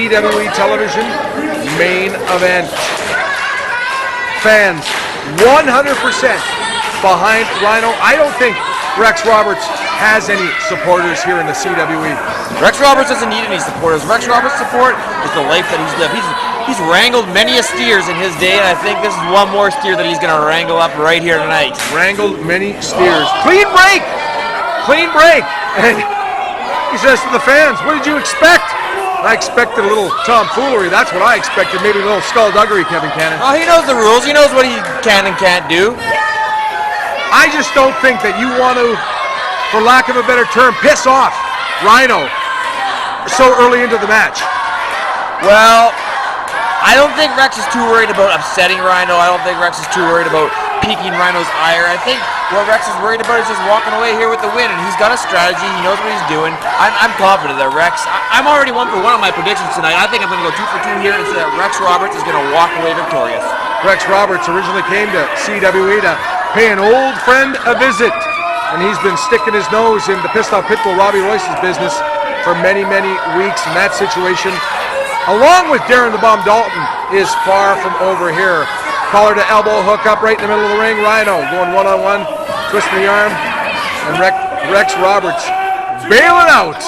CWE television main event. Fans 100% behind Rhyno. I don't think Rex Roberts has any supporters here in the CWE. Rex Roberts doesn't need any supporters. Rex Roberts' support is the life that he's lived. He's wrangled many a steers in his day, and I think this is one more steer that he's going to wrangle up right here tonight. Wrangled many steers. Clean break! Clean break! And he says to the fans, what did you expect? I expected a little tomfoolery. That's what I expected. Maybe a little skullduggery, Kevin Cannon. Oh, he knows the rules. He knows what he can and can't do. I just don't think that you want to, for lack of a better term, piss off Rhyno so early into the match. Well, I don't think Rex is too worried about upsetting Rhyno. I don't think Rex is too worried about piquing Rhyno's ire. I think what Rex is worried about is just walking away here with the win, and he's got a strategy. He knows what he's doing. I'm confident that Rex, I'm already 1 for 1 on my predictions tonight. I think I'm going to go 2 for 2 here and say that Rex Roberts is going to walk away victorious. Rex Roberts originally came to CWE to pay an old friend a visit, and he's been sticking his nose in the pissed off pitbull Robbie Royce's business for many, many weeks, and that situation, along with Darren the Bomb Dalton, is far from over here. Collar to elbow hook up right in the middle of the ring. Rhyno going one-on-one, twisting the arm, and Rex Roberts bailing out.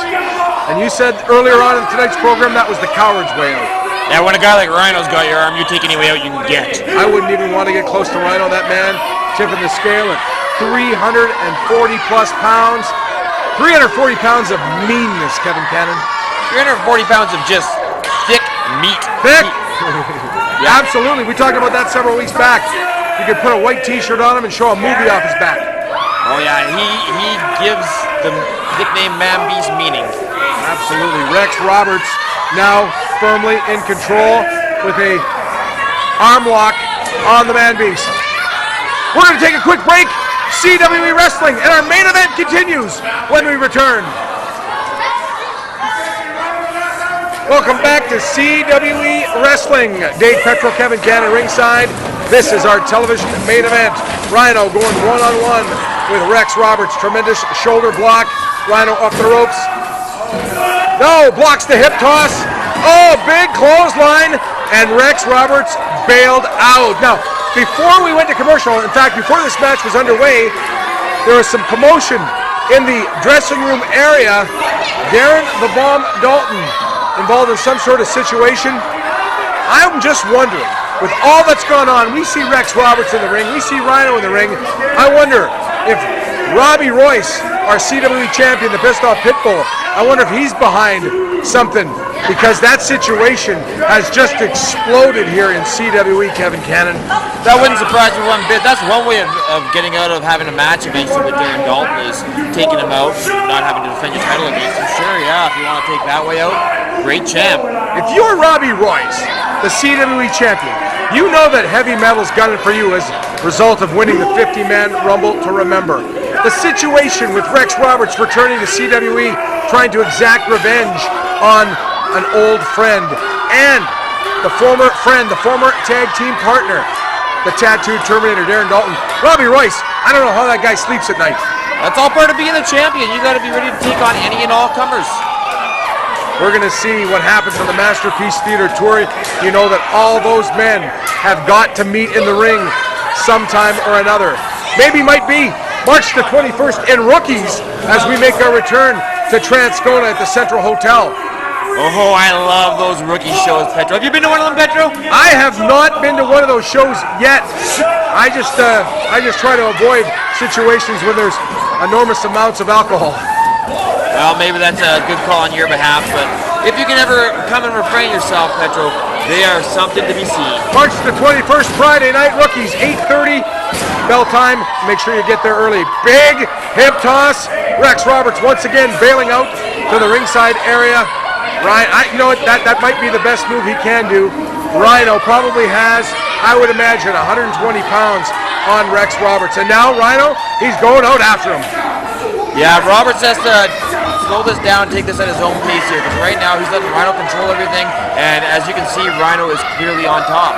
And you said earlier on in tonight's program that was the coward's way out. Yeah, when a guy like Rhyno's got your arm, you take any way out you can get. I wouldn't even want to get close to Rhyno. That man tipping the scale at 340 plus pounds. 340 pounds of meanness, Kevin Cannon. 340 pounds of just thick meat. Thick? Yeah. Absolutely. We talked about that several weeks back. You could put a white t-shirt on him and show a movie off his back. Oh yeah, he gives the nickname Man Beast meaning. Absolutely. Rex Roberts now firmly in control with a arm lock on the Man Beast. We're going to take a quick break. CWE Wrestling, and our main event continues when we return. Welcome back to CWE Wrestling. Dave Petro, Kevin Cannon ringside. This is our television main event. Rhyno going one-on-one with Rex Roberts. Tremendous shoulder block. Rhyno off the ropes. No, blocks the hip toss. Oh, big clothesline. And Rex Roberts bailed out. Now, before we went to commercial, in fact, before this match was underway, there was some commotion in the dressing room area. Darren the Bomb Dalton involved in some sort of situation. I'm just wondering, with all that's gone on, we see Rex Roberts in the ring, we see Rhyno in the ring. I wonder if Robbie Royce, our CWE champion, the pissed off Pitbull, I wonder if he's behind something, because that situation has just exploded here in CWE, Kevin Cannon. That wouldn't surprise me one bit. That's one way of getting out of having a match against him with Darren Dalton, is taking him out, not having to defend your title against him. Sure, yeah, if you want to take that way out, great champ. If you're Robbie Royce, the CWE champion, you know that heavy metal's got it for you as a result of winning the 50-man Rumble to Remember. The situation with Rex Roberts returning to CWE, trying to exact revenge on an old friend, and the former friend, the former tag team partner, the tattooed Terminator, Darren Dalton. Robbie Royce, I don't know how that guy sleeps at night. That's all part of being a champion. You got to be ready to take on any and all comers. We're going to see what happens on the Masterpiece Theater Tour. You know that all those men have got to meet in the ring sometime or another. Maybe might be March the 21st in Rookies as we make our return to Transcona at the Central Hotel. Oh, I love those rookie shows, Petro. Have you been to one of them, Petro? I have not been to one of those shows yet. I just try to avoid situations when there's enormous amounts of alcohol. Well, maybe that's a good call on your behalf, but if you can ever come and refrain yourself, Petro, they are something to be seen. March the 21st, Friday night, Rookies, 8:30, bell time. Make sure you get there early. Big hip toss. Rex Roberts once again bailing out to the ringside area. Ryan, you know what, that might be the best move he can do. Rhyno probably has, I would imagine, 120 pounds on Rex Roberts. And now Rhyno, he's going out after him. Yeah, Roberts has to slow this down, take this at his own pace here, because right now he's letting Rhyno control everything, and as you can see, Rhyno is clearly on top.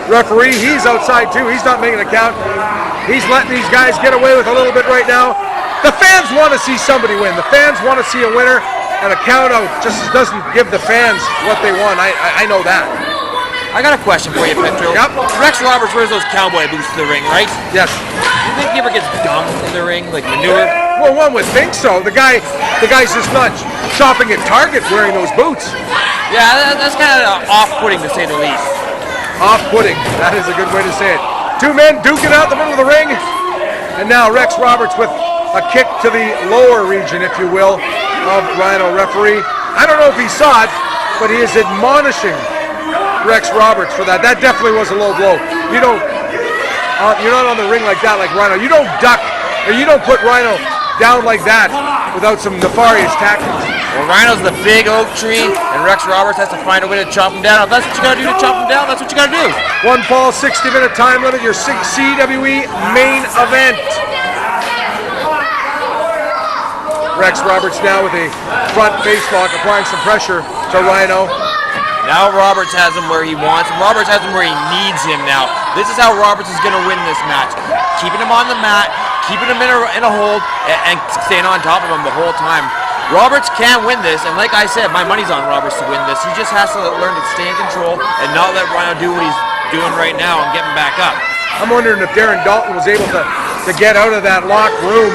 Referee, he's outside too. He's not making a count. He's letting these guys get away with a little bit right now. The fans want to see somebody win. The fans want to see a winner. and a count out just doesn't give the fans what they want. I know that. I got a question for you, Petro. Yep. Rex Roberts wears those cowboy boots to the ring, right? Yes. Do you think he ever gets dung in the ring, like manure? Well, one would think so. The guy's just not shopping at Target wearing those boots. Yeah, that's kind of off-putting to say the least. Off-putting. That is a good way to say it. Two men duking out the middle of the ring, and now Rex Roberts with a kick to the lower region, if you will, of Rhyno referee. I don't know if he saw it, but he is admonishing Rex Roberts for that. That definitely was a low blow. You don't, you're not on the ring like that, like Rhyno. You don't duck, or you don't put Rhyno down like that without some nefarious tactics. Well, Rhyno's the big oak tree, and Rex Roberts has to find a way to chop him down. If that's what you gotta do to chop him down, that's what you gotta do. One fall, 60-minute time limit, your CWE main event. Rex Roberts now with a front face lock, applying some pressure to Rhyno. Now Roberts has him where he wants him. Roberts has him where he needs him now. This is how Roberts is going to win this match. Keeping him on the mat, keeping him in a hold, and staying on top of him the whole time. Roberts can win this, and like I said, my money's on Roberts to win this. He just has to learn to stay in control and not let Rhyno do what he's doing right now and get him back up. I'm wondering if Darren Dalton was able to get out of that locked room.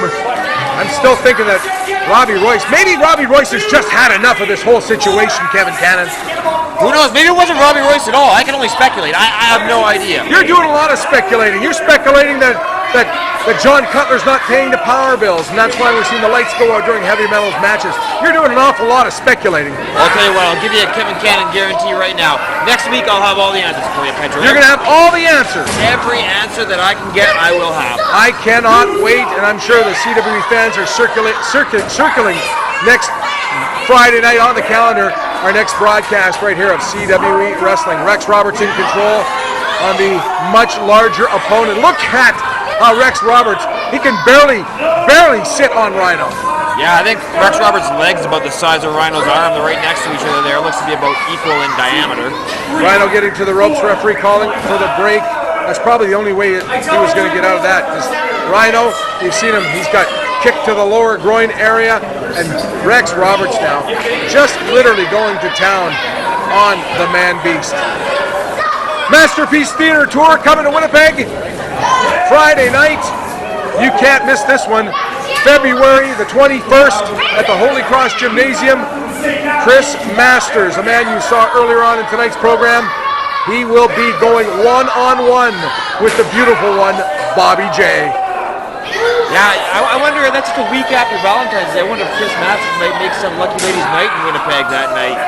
I'm still thinking that maybe Robbie Royce has just had enough of this whole situation, Kevin Cannon. Who knows? Maybe it wasn't Robbie Royce at all. I can only speculate. I have no idea. You're doing a lot of speculating. You're speculating that John Cutler's not paying the power bills, and that's why we're seeing the lights go out during heavy metals matches. You're doing an awful lot of speculating. I'll tell you what, I'll give you a Kevin Cannon guarantee right now. Next week I'll have all the answers for you, Pedro. You're going to have all the answers. Every answer that I can get, I will have. I cannot wait, and I'm sure the CWE fans are circling next Friday night on the calendar, our next broadcast right here of CWE Wrestling. Rex Roberts in control on the much larger opponent. Look at Rex Roberts. He can barely sit on Rhyno. Yeah, I think Rex Roberts' legs about the size of Rhyno's arm. They're right next to each other there. Looks to be about equal in diameter. Rhyno getting to the ropes, referee calling for the break. That's probably the only way he was going to get out of that. Because Rhyno, you've seen him, he's got kicked to the lower groin area, and Rex Roberts now just literally going to town on the man beast. Masterpiece Theater Tour coming to Winnipeg Friday night. You can't miss this one. February the 21st at the Holy Cross Gymnasium. Chris Masters, a man you saw earlier on in tonight's program, he will be going one-on-one with the beautiful one, Bobby J. Yeah, I wonder, that's just a week after Valentine's Day. I wonder if Chris Masters might make some Lucky Ladies night in Winnipeg that night.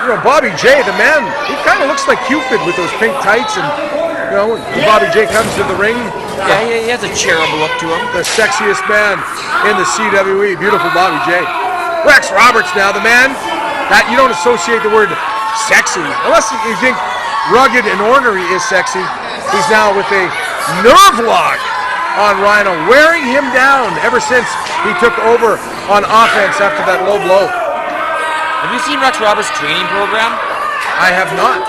You know, Bobby J, the man, he kind of looks like Cupid with those pink tights, and you know, when Bobby J comes to the ring. Yeah, he has a cherub look to him. The sexiest man in the CWE, beautiful Bobby J. Rex Roberts now, the man that you don't associate the word sexy, unless you think rugged and ornery is sexy. He's now with a nerve lock on Rhyno, wearing him down ever since he took over on offense after that low blow. Have you seen Rex Roberts' training program? I have not.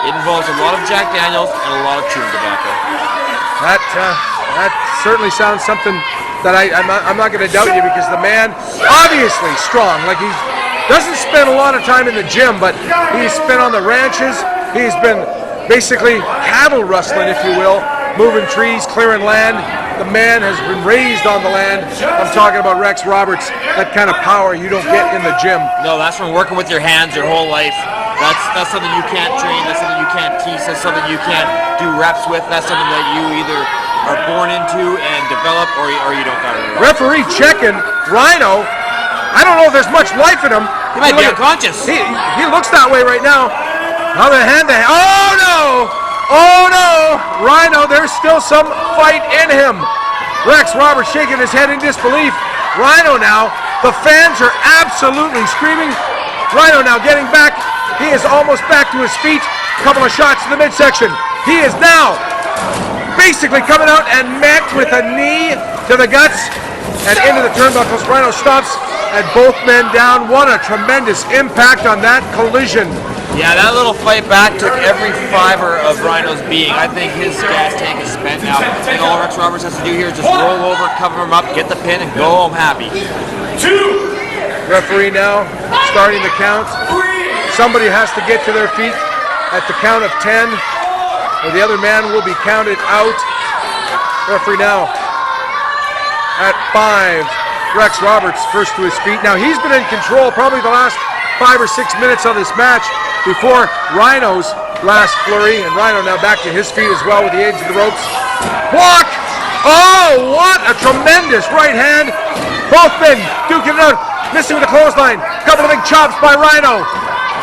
It involves a lot of Jack Daniels and a lot of chewing tobacco. That certainly sounds something that I'm not going to doubt you, because the man obviously strong. Like, he doesn't spend a lot of time in the gym, but he's been on the ranches. He's been basically cattle rustling, if you will, moving trees, clearing land. The man has been raised on the land. I'm talking about Rex Roberts, that kind of power you don't get in the gym. No, that's from working with your hands your whole life. That's something you can't train. That's something you can't teach. That's something you can't do reps with. That's something that you either are born into and develop, or you don't got it. Referee checking Rhyno. I don't know if there's much life in him. He might be unconscious. He looks that way right now. Now the hand. Oh no! Oh no! Rhyno, there's still some fight in him. Rex Roberts shaking his head in disbelief. Rhyno now, the fans are absolutely screaming. Rhyno now getting back. He is almost back to his feet. Couple of shots to the midsection. He is now basically coming out and met with a knee to the guts and into the turnbuckles. Rhyno stops and both men down. What a tremendous impact on that collision. Yeah, that little fight back took every fiber of Rhyno's being. I think his gas tank is spent now. And all Rex Roberts has to do here is just roll over, cover him up, get the pin, and go home happy. 2. Referee now starting the count. Somebody has to get to their feet at the count of 10, or the other man will be counted out. Referee now at 5. Rex Roberts first to his feet. Now he's been in control probably the last 5 or 6 minutes of this match before Rhyno's last flurry, and Rhyno now back to his feet as well with the edge of the ropes. Block! Oh, what a tremendous right hand. Both men duking it out, missing with a clothesline. Couple of big chops by Rhyno.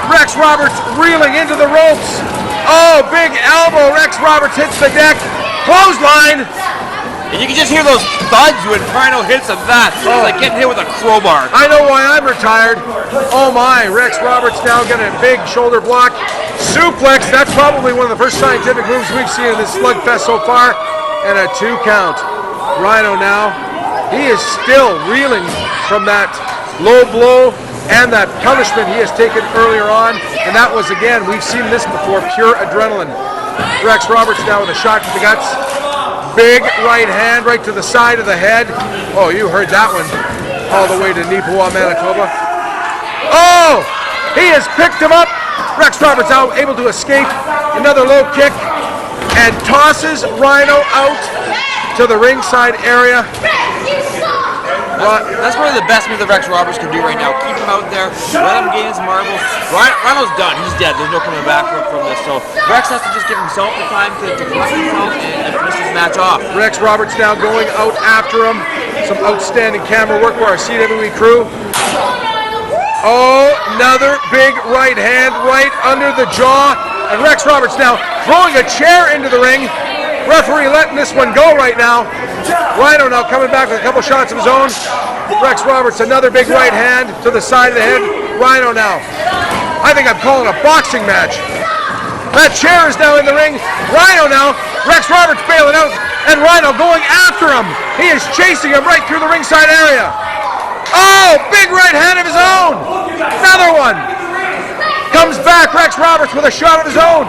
Rex Roberts reeling into the ropes. Oh, big elbow. Rex Roberts hits the deck. Clothesline. And you can just hear those thuds when Rhyno hits him that. It's like getting hit with a crowbar. I know why I'm retired. Oh my, Rex Roberts now getting a big shoulder block. Suplex, that's probably one of the first scientific moves we've seen in this slugfest so far. And a 2 count. Rhyno now, he is still reeling from that low blow and that punishment he has taken earlier on. And that was, again, we've seen this before, pure adrenaline. Rex Roberts now with a shot to the guts. Big right hand right to the side of the head. Oh, you heard that one. All the way to Nipawa, Manitoba. Oh, he has picked him up. Rex Roberts now able to escape. Another low kick and tosses Rhyno out to the ringside area. That's one of the best moves that Rex Roberts can do right now. Keep him out there, let him gain his marbles. Rhino's done. He's dead. There's no coming back from this. So Rex has to just give himself the time to collect himself and finish this match off. Rex Roberts now going out after him. Some outstanding camera work for our CWE crew. Oh, another big right hand right under the jaw. And Rex Roberts now throwing a chair into the ring. Referee letting this one go right now. Rhyno now coming back with a couple shots of his own. Rex Roberts, another big right hand to the side of the head. Rhyno now. I think I'm calling a boxing match. That chair is now in the ring. Rhyno now. Rex Roberts bailing out. And Rhyno going after him. He is chasing him right through the ringside area. Oh, big right hand of his own. Another one. Comes back, Rex Roberts with a shot of his own.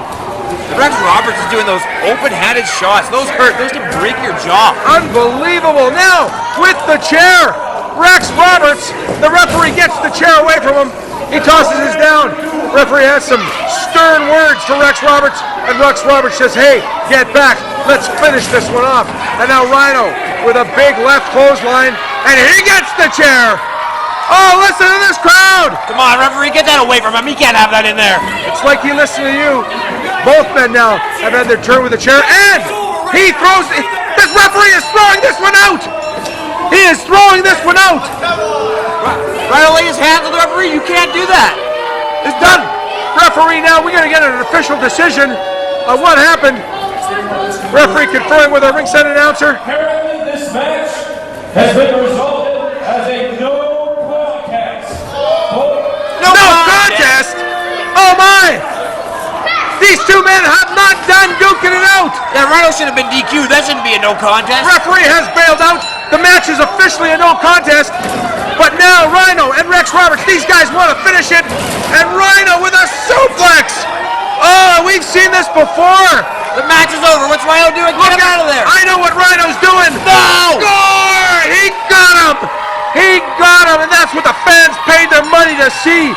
Rex Roberts is doing those open-handed shots. Those hurt. Those can break your jaw. Unbelievable. Now, with the chair, Rex Roberts, the referee gets the chair away from him. He tosses his down. Referee has some stern words to Rex Roberts, and Rex Roberts says, hey, get back. Let's finish this one off. And now Rhyno with a big left clothesline, and he gets the chair. Oh, listen to this crowd. Come on, referee, get that away from him. He can't have that in there. It's like he listened to you. Both men now have had their turn with the chair, and he throws. This referee is throwing this one out. He is throwing this one out. Rhyno lay his hands on the referee. You can't do that. It's done. Referee now. We got to get an official decision of what happened. Referee conferring with our ringside announcer. Apparently, this match has been resolved as a no contest. No contest. Oh my. These two men have not done duking it out. Yeah, Rhyno should have been DQ'd. That shouldn't be a no contest. Referee has bailed out. The match is officially a no contest. But now Rhyno and Rex Roberts, these guys want to finish it. And Rhyno with a suplex. Oh, we've seen this before. The match is over. What's Rhyno doing? Get him out of there. I know what Rhino's doing. No! Score! He got him. He got him, and that's what the fans paid their money to see.